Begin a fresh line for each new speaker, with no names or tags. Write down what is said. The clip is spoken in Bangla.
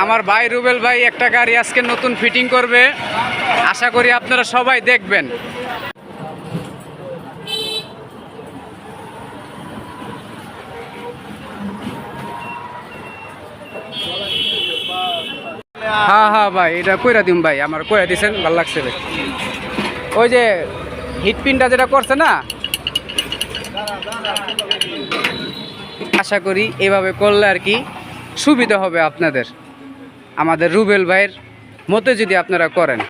আমার ভাই রুবেল ভাই একটা গাড়ি আজকে নতুন ফিটিং করবে, আশা করি আপনারা সবাই দেখবেন। হ্যাঁ হ্যাঁ ভাই, এটা কইরা দিম ভাই, আমার কইরা দিছেন, ভালো লাগছে ভাই। ওই যে হিটপিনটা যেটা করছে না, আশা করি এভাবে করলে আর কি সুবিধা হবে আপনাদের, আমাদের রুবেল ভাইয়ের মতে যদি আপনারা করেন।